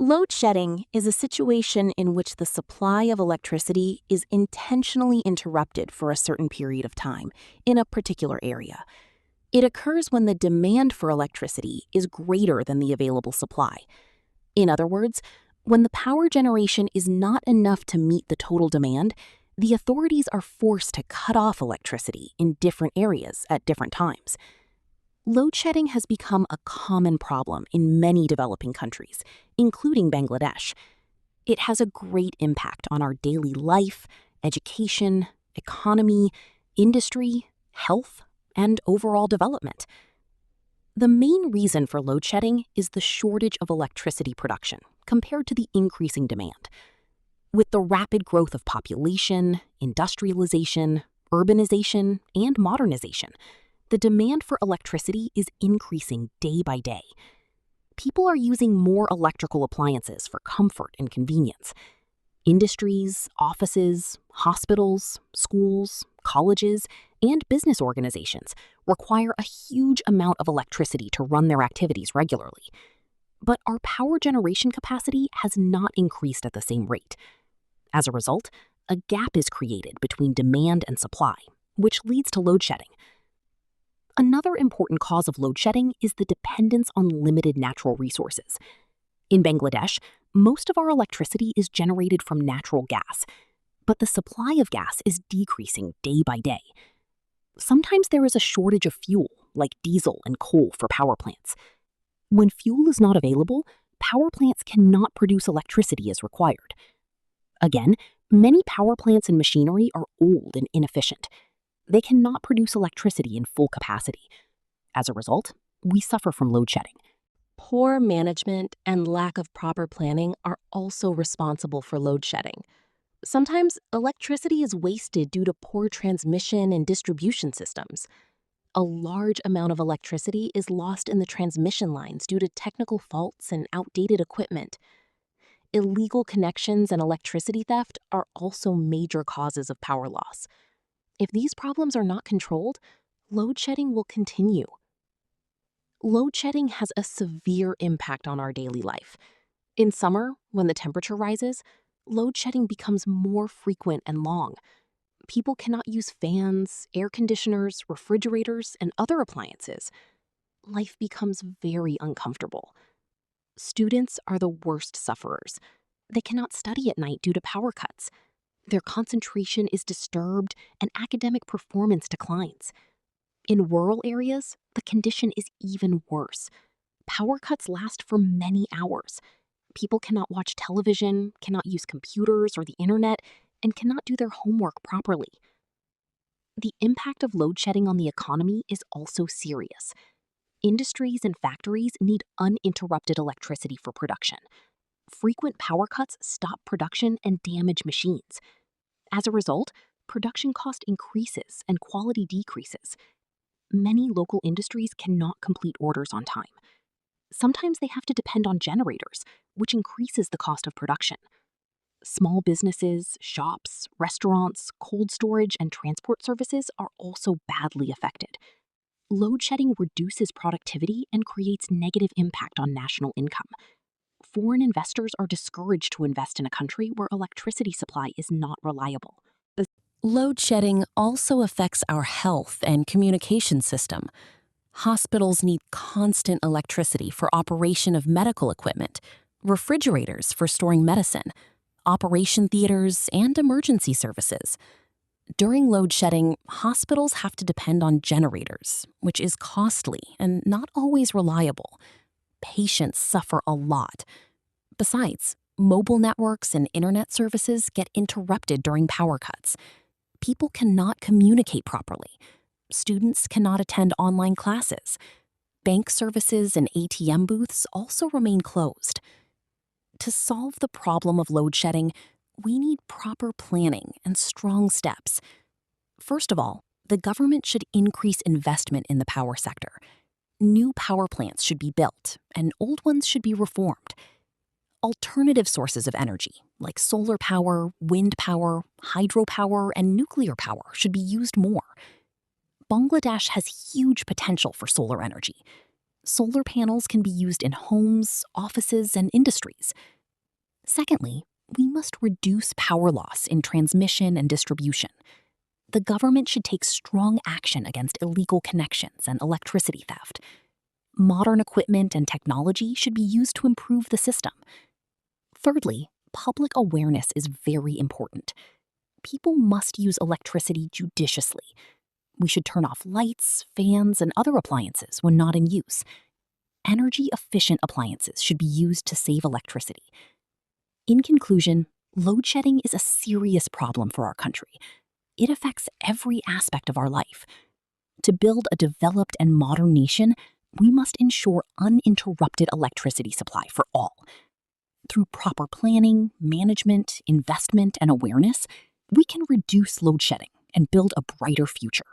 Load shedding is a situation in which the supply of electricity is intentionally interrupted for a certain period of time in a particular area. It occurs when the demand for electricity is greater than the available supply. In other words, when the power generation is not enough to meet the total demand, the authorities are forced to cut off electricity in different areas at different times. Load shedding has become a common problem in many developing countries, including Bangladesh. It has a great impact on our daily life, education, economy, industry, health, and overall development. The main reason for load shedding is the shortage of electricity production compared to the increasing demand. With the rapid growth of population, industrialization, urbanization, and modernization, the demand for electricity is increasing day by day. People are using more electrical appliances for comfort and convenience. Industries, offices, hospitals, schools, colleges, and business organizations require a huge amount of electricity to run their activities regularly. But our power generation capacity has not increased at the same rate. As a result, a gap is created between demand and supply, which leads to load shedding. Another important cause of load shedding is the dependence on limited natural resources. In Bangladesh, most of our electricity is generated from natural gas, but the supply of gas is decreasing day by day. Sometimes there is a shortage of fuel, like diesel and coal for power plants. When fuel is not available, power plants cannot produce electricity as required. Again, many power plants and machinery are old and inefficient. They cannot produce electricity in full capacity. As a result, we suffer from load shedding. Poor management and lack of proper planning are also responsible for load shedding. Sometimes electricity is wasted due to poor transmission and distribution systems. A large amount of electricity is lost in the transmission lines due to technical faults and outdated equipment. Illegal connections and electricity theft are also major causes of power loss. If these problems are not controlled, load shedding will continue. Load shedding has a severe impact on our daily life. In summer, when the temperature rises, load shedding becomes more frequent and long. People cannot use fans, air conditioners, refrigerators, and other appliances. Life becomes very uncomfortable. Students are the worst sufferers. They cannot study at night due to power cuts. Their concentration is disturbed and academic performance declines. In rural areas, the condition is even worse. Power cuts last for many hours. People cannot watch television, cannot use computers or the internet, and cannot do their homework properly. The impact of load shedding on the economy is also serious. Industries and factories need uninterrupted electricity for production. Frequent power cuts stop production and damage machines. As a result, production cost increases and quality decreases. Many local industries cannot complete orders on time. Sometimes they have to depend on generators, which increases the cost of production. Small businesses, shops, restaurants, cold storage, and transport services are also badly affected. Load shedding reduces productivity and creates negative impact on national income. Foreign investors are discouraged to invest in a country where electricity supply is not reliable. Load shedding also affects our health and communication system. Hospitals need constant electricity for operation of medical equipment, refrigerators for storing medicine, operation theaters, and emergency services. During load shedding, hospitals have to depend on generators, which is costly and not always reliable. Patients suffer a lot. Besides, mobile networks and internet services get interrupted during power cuts. People cannot communicate properly. Students cannot attend online classes. Bank services and ATM booths also remain closed. To solve the problem of load shedding, we need proper planning and strong steps. First of all, the government should increase investment in the power sector. New power plants should be built, and old ones should be reformed. Alternative sources of energy, like solar power, wind power, hydropower, and nuclear power, should be used more. Bangladesh has huge potential for solar energy. Solar panels can be used in homes, offices, and industries. Secondly, we must reduce power loss in transmission and distribution. The government should take strong action against illegal connections and electricity theft. Modern equipment and technology should be used to improve the system. Thirdly, public awareness is very important. People must use electricity judiciously. We should turn off lights, fans, and other appliances when not in use. Energy-efficient appliances should be used to save electricity. In conclusion, load shedding is a serious problem for our country. It affects every aspect of our life. To build a developed and modern nation, we must ensure uninterrupted electricity supply for all. Through proper planning, management, investment, and awareness, we can reduce load shedding and build a brighter future.